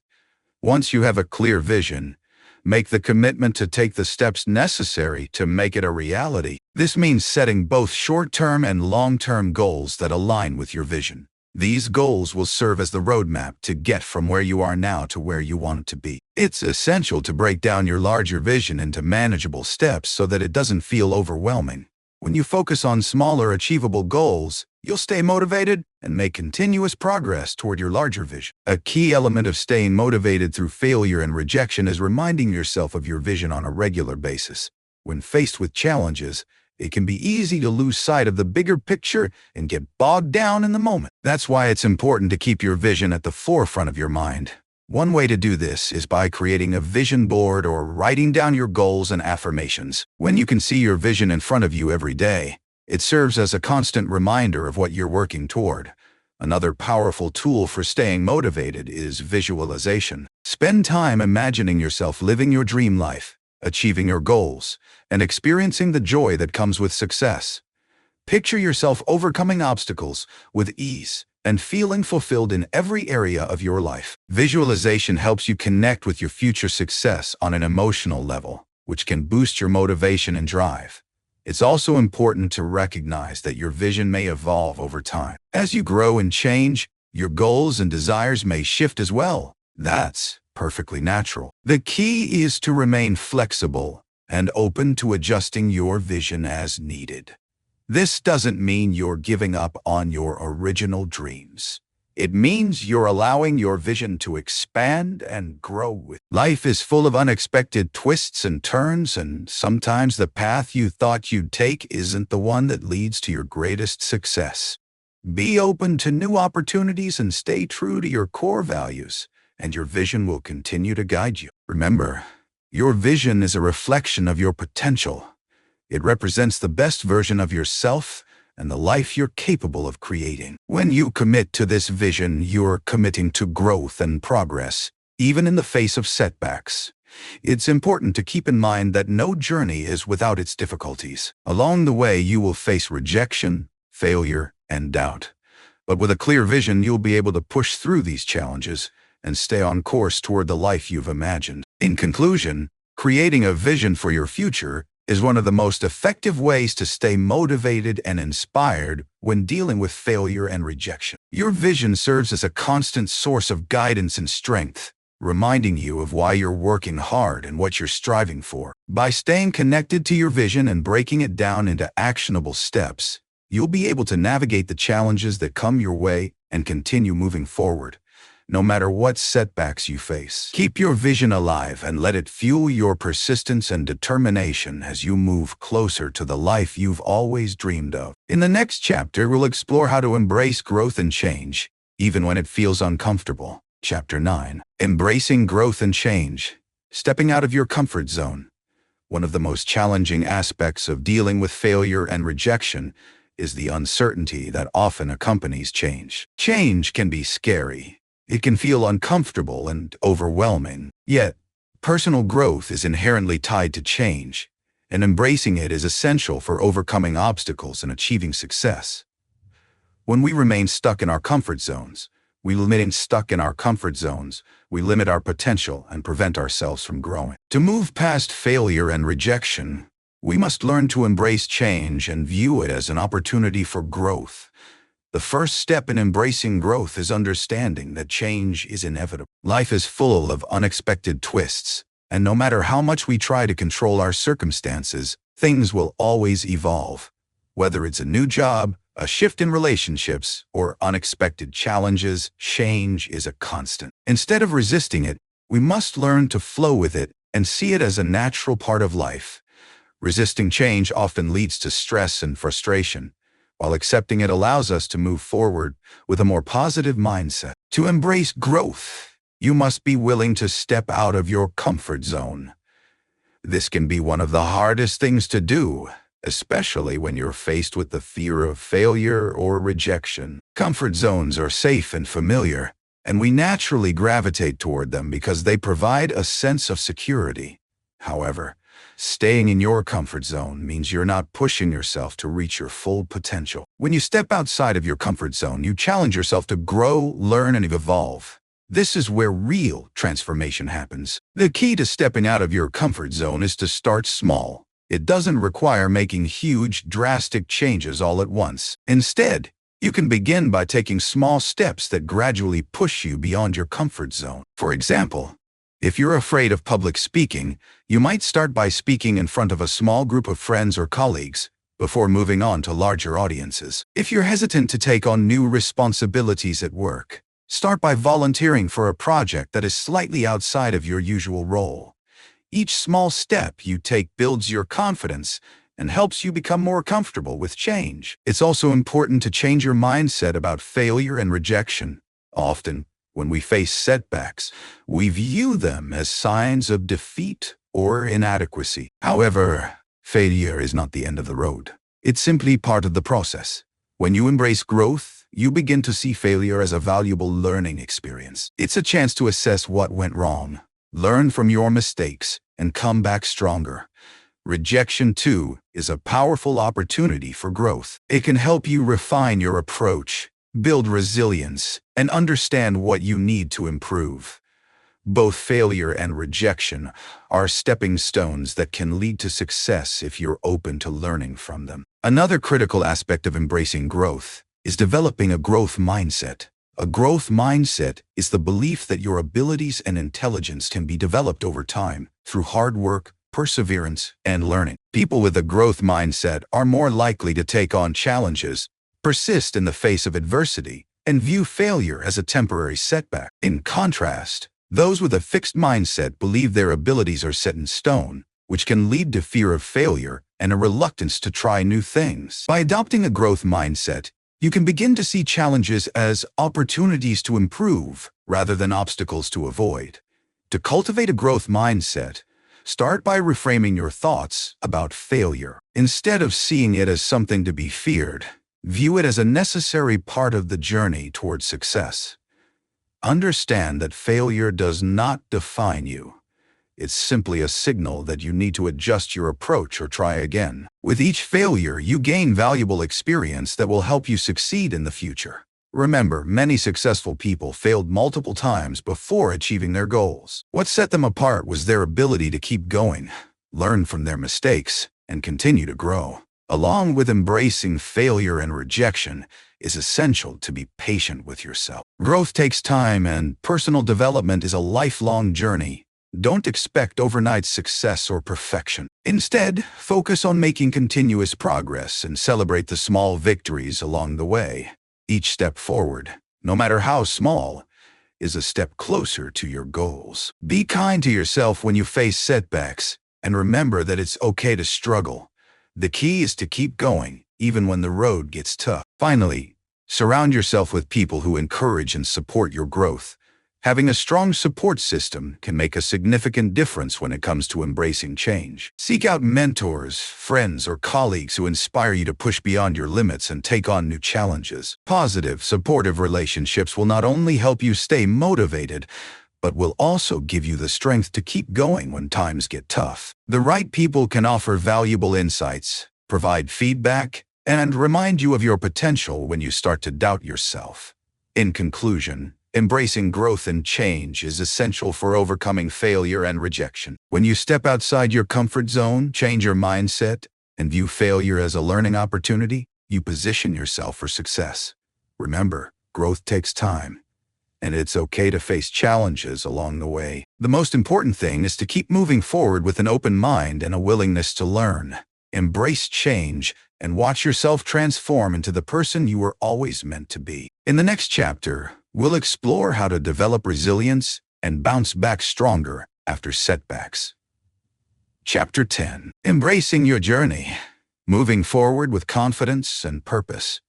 Once you have a clear vision, make the commitment to take the steps necessary to make it a reality. This means setting both short-term and long-term goals that align with your vision. These goals will serve as the roadmap to get from where you are now to where you want to be. It's essential to break down your larger vision into manageable steps so that it doesn't feel overwhelming. When you focus on smaller, achievable goals, you'll stay motivated and make continuous progress toward your larger vision. A key element of staying motivated through failure and rejection is reminding yourself of your vision on a regular basis. When faced with challenges, it can be easy to lose sight of the bigger picture and get bogged down in the moment. That's why it's important to keep your vision at the forefront of your mind. One way to do this is by creating a vision board or writing down your goals and affirmations. When you can see your vision in front of you every day, it serves as a constant reminder of what you're working toward. Another powerful tool for staying motivated is visualization. Spend time imagining yourself living your dream life, achieving your goals, and experiencing the joy that comes with success. Picture yourself overcoming obstacles with ease and feeling fulfilled in every area of your life. Visualization helps you connect with your future success on an emotional level, which can boost your motivation and drive. It's also important to recognize that your vision may evolve over time. As you grow and change, your goals and desires may shift as well. That's perfectly natural. The key is to remain flexible and open to adjusting your vision as needed. This doesn't mean you're giving up on your original dreams. It means you're allowing your vision to expand and grow. Life is full of unexpected twists and turns, and sometimes the path you thought you'd take isn't the one that leads to your greatest success. Be open to new opportunities and stay true to your core values, and your vision will continue to guide you. Remember, your vision is a reflection of your potential. It represents the best version of yourself and the life you're capable of creating. When you commit to this vision, you're committing to growth and progress, even in the face of setbacks. It's important to keep in mind that no journey is without its difficulties. Along the way, you will face rejection, failure, and doubt. But with a clear vision, you'll be able to push through these challenges and stay on course toward the life you've imagined. In conclusion, creating a vision for your future is one of the most effective ways to stay motivated and inspired when dealing with failure and rejection. Your vision serves as a constant source of guidance and strength, reminding you of why you're working hard and what you're striving for. By staying connected to your vision and breaking it down into actionable steps, you'll be able to navigate the challenges that come your way and continue moving forward, no matter what setbacks you face. Keep your vision alive and let it fuel your persistence and determination as you move closer to the life you've always dreamed of. In the next chapter, we'll explore how to embrace growth and change, even when it feels uncomfortable. Chapter 9. Embracing growth and change. Stepping out of your comfort zone. One of the most challenging aspects of dealing with failure and rejection is the uncertainty that often accompanies change. Change can be scary. It can feel uncomfortable and overwhelming. Yet, personal growth is inherently tied to change, and embracing it is essential for overcoming obstacles and achieving success. When we remain stuck in our comfort zones, we limit our potential and prevent ourselves from growing. To move past failure and rejection, we must learn to embrace change and view it as an opportunity for growth. The first step in embracing growth is understanding that change is inevitable. Life is full of unexpected twists, and no matter how much we try to control our circumstances, things will always evolve. Whether it's a new job, a shift in relationships, or unexpected challenges, change is a constant. Instead of resisting it, we must learn to flow with it and see it as a natural part of life. Resisting change often leads to stress and frustration, while accepting it allows us to move forward with a more positive mindset. To embrace growth, you must be willing to step out of your comfort zone. This can be one of the hardest things to do, especially when you're faced with the fear of failure or rejection. Comfort zones are safe and familiar, and we naturally gravitate toward them because they provide a sense of security. However, staying in your comfort zone means you're not pushing yourself to reach your full potential. When you step outside of your comfort zone, you challenge yourself to grow, learn, and evolve. This is where real transformation happens. The key to stepping out of your comfort zone is to start small. It doesn't require making huge, drastic changes all at once. Instead, you can begin by taking small steps that gradually push you beyond your comfort zone. For example, if you're afraid of public speaking, you might start by speaking in front of a small group of friends or colleagues before moving on to larger audiences. If you're hesitant to take on new responsibilities at work, start by volunteering for a project that is slightly outside of your usual role. Each small step you take builds your confidence and helps you become more comfortable with change. It's also important to change your mindset about failure and rejection. Often, when we face setbacks, we view them as signs of defeat or inadequacy. However, failure is not the end of the road. It's simply part of the process. When you embrace growth, you begin to see failure as a valuable learning experience. It's a chance to assess what went wrong, learn from your mistakes, and come back stronger. Rejection, too, is a powerful opportunity for growth. It can help you refine your approach, build resilience, and understand what you need to improve. Both failure and rejection are stepping stones that can lead to success if you're open to learning from them. Another critical aspect of embracing growth is developing a growth mindset. A growth mindset is the belief that your abilities and intelligence can be developed over time through hard work, perseverance, and learning. People with a growth mindset are more likely to take on challenges, persist in the face of adversity, and view failure as a temporary setback. In contrast, those with a fixed mindset believe their abilities are set in stone, which can lead to fear of failure and a reluctance to try new things. By adopting a growth mindset, you can begin to see challenges as opportunities to improve rather than obstacles to avoid. To cultivate a growth mindset, start by reframing your thoughts about failure. Instead of seeing it as something to be feared, view it as a necessary part of the journey towards success. Understand that failure does not define you. It's simply a signal that you need to adjust your approach or try again. With each failure, you gain valuable experience that will help you succeed in the future. Remember, many successful people failed multiple times before achieving their goals. What set them apart was their ability to keep going, learn from their mistakes, and continue to grow. Along with embracing failure and rejection, it's essential to be patient with yourself. Growth takes time, and personal development is a lifelong journey. Don't expect overnight success or perfection. Instead, focus on making continuous progress and celebrate the small victories along the way. Each step forward, no matter how small, is a step closer to your goals. Be kind to yourself when you face setbacks, and remember that it's okay to struggle. The key is to keep going, even when the road gets tough. Finally, surround yourself with people who encourage and support your growth. Having a strong support system can make a significant difference when it comes to embracing change. Seek out mentors, friends, or colleagues who inspire you to push beyond your limits and take on new challenges. Positive, supportive relationships will not only help you stay motivated, but will also give you the strength to keep going when times get tough. The right people can offer valuable insights, provide feedback, and remind you of your potential when you start to doubt yourself. In conclusion, embracing growth and change is essential for overcoming failure and rejection. When you step outside your comfort zone, change your mindset, and view failure as a learning opportunity, you position yourself for success. Remember, growth takes time, and it's okay to face challenges along the way. The most important thing is to keep moving forward with an open mind and a willingness to learn. Embrace change and watch yourself transform into the person you were always meant to be. In the next chapter, we'll explore how to develop resilience and bounce back stronger after setbacks. Chapter 10. Embracing your journey. Moving forward with confidence and purpose.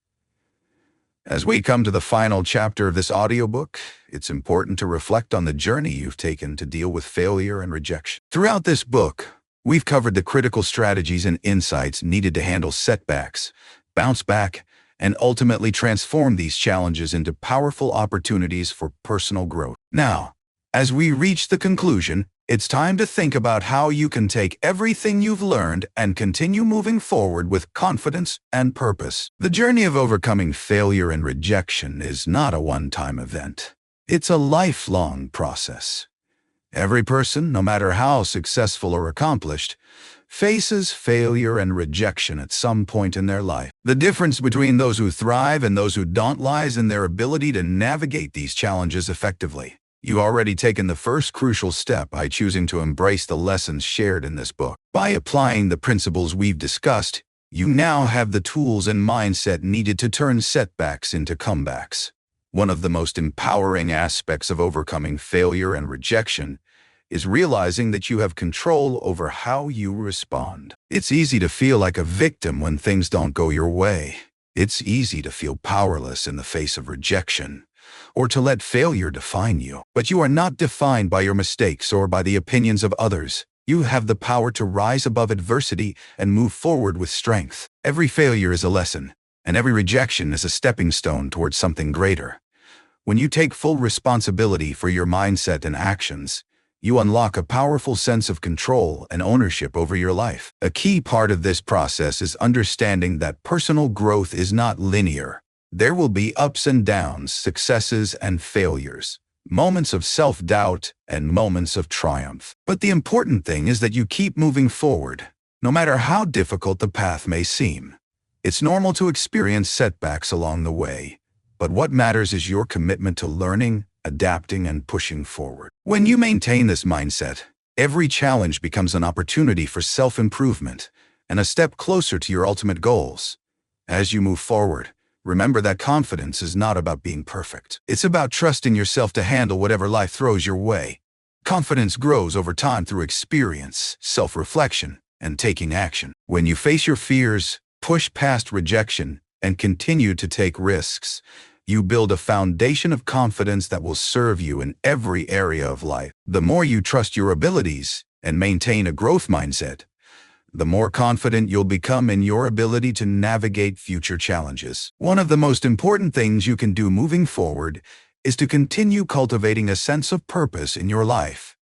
As we come to the final chapter of this audiobook, it's important to reflect on the journey you've taken to deal with failure and rejection. Throughout this book, we've covered the critical strategies and insights needed to handle setbacks, bounce back, and ultimately transform these challenges into powerful opportunities for personal growth. Now, as we reach the conclusion, it's time to think about how you can take everything you've learned and continue moving forward with confidence and purpose. The journey of overcoming failure and rejection is not a one-time event. It's a lifelong process. Every person, no matter how successful or accomplished, faces failure and rejection at some point in their life. The difference between those who thrive and those who don't lies in their ability to navigate these challenges effectively. You've already taken the first crucial step by choosing to embrace the lessons shared in this book. By applying the principles we've discussed, you now have the tools and mindset needed to turn setbacks into comebacks. One of the most empowering aspects of overcoming failure and rejection is realizing that you have control over how you respond. It's easy to feel like a victim when things don't go your way. It's easy to feel powerless in the face of rejection, or to let failure define you. But you are not defined by your mistakes or by the opinions of others. You have the power to rise above adversity and move forward with strength. Every failure is a lesson, and every rejection is a stepping stone towards something greater. When you take full responsibility for your mindset and actions, you unlock a powerful sense of control and ownership over your life. A key part of this process is understanding that personal growth is not linear. There will be ups and downs, successes and failures, moments of self-doubt and moments of triumph. But the important thing is that you keep moving forward, no matter how difficult the path may seem. It's normal to experience setbacks along the way, but what matters is your commitment to learning, adapting, and pushing forward. When you maintain this mindset, every challenge becomes an opportunity for self-improvement and a step closer to your ultimate goals. As you move forward, Remember that confidence is not about being perfect. It's about trusting yourself to handle whatever life throws your way. Confidence grows over time through experience, self-reflection, and taking action. When you face your fears, push past rejection, and continue to take risks, you build a foundation of confidence that will serve you in every area of life. The more you trust your abilities and maintain a growth mindset, the more confident you'll become in your ability to navigate future challenges. One of the most important things you can do moving forward is to continue cultivating a sense of purpose in your life.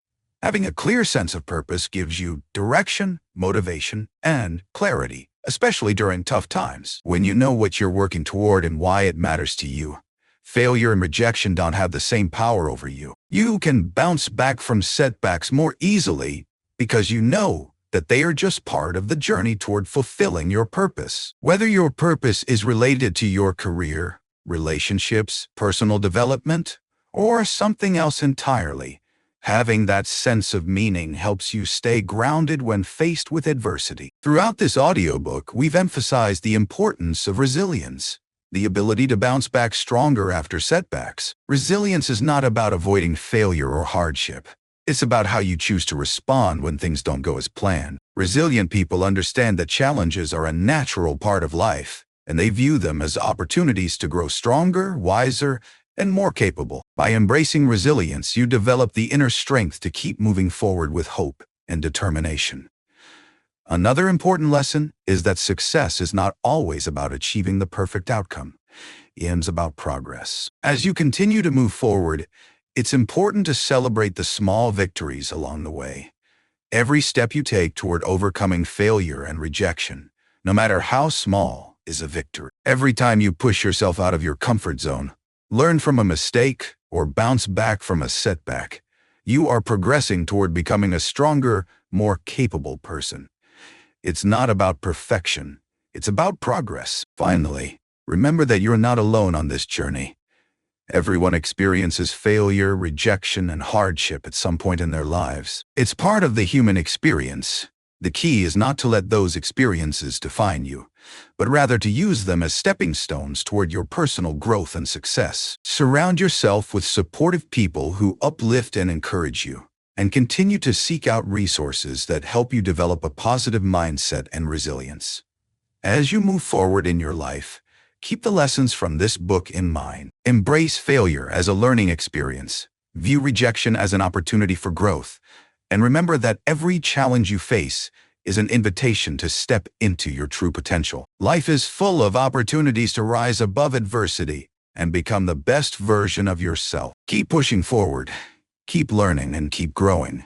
Having a clear sense of purpose gives you direction, motivation, and clarity, especially during tough times. When you know what you're working toward and why it matters to you, failure and rejection don't have the same power over you. You can bounce back from setbacks more easily because you know that they are just part of the journey toward fulfilling your purpose. Whether your purpose is related to your career, relationships, personal development, or something else entirely, having that sense of meaning helps you stay grounded when faced with adversity. Throughout this audiobook, we've emphasized the importance of resilience, the ability to bounce back stronger after setbacks. Resilience is not about avoiding failure or hardship. It's about how you choose to respond when things don't go as planned. Resilient people understand that challenges are a natural part of life, and they view them as opportunities to grow stronger, wiser, and more capable. By embracing resilience, you develop the inner strength to keep moving forward with hope and determination. Another important lesson is that success is not always about achieving the perfect outcome. It's about progress. As you continue to move forward, it's important to celebrate the small victories along the way. Every step you take toward overcoming failure and rejection, no matter how small, is a victory. Every time you push yourself out of your comfort zone, learn from a mistake, or bounce back from a setback, you are progressing toward becoming a stronger, more capable person. It's not about perfection. It's about progress. Finally, remember that you're not alone on this journey. Everyone experiences failure, rejection, and hardship at some point in their lives. It's part of the human experience. The key is not to let those experiences define you, but rather to use them as stepping stones toward your personal growth and success. Surround yourself with supportive people who uplift and encourage you, and continue to seek out resources that help you develop a positive mindset and resilience. As you move forward in your life, keep the lessons from this book in mind. Embrace failure as a learning experience. View rejection as an opportunity for growth. And remember that every challenge you face is an invitation to step into your true potential. Life is full of opportunities to rise above adversity and become the best version of yourself. Keep pushing forward, keep learning, and keep growing.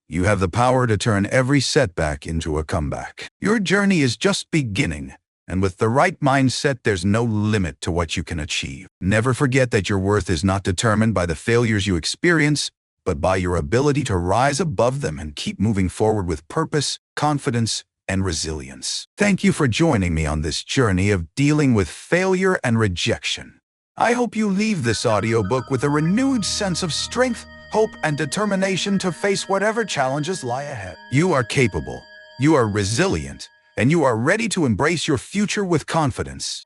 You have the power to turn every setback into a comeback. Your journey is just beginning, and with the right mindset, there's no limit to what you can achieve. Never forget that your worth is not determined by the failures you experience, but by your ability to rise above them and keep moving forward with purpose, confidence, and resilience. Thank you for joining me on this journey of dealing with failure and rejection. I hope you leave this audiobook with a renewed sense of strength, hope, and determination to face whatever challenges lie ahead. You are capable, you are resilient, and you are ready to embrace your future with confidence.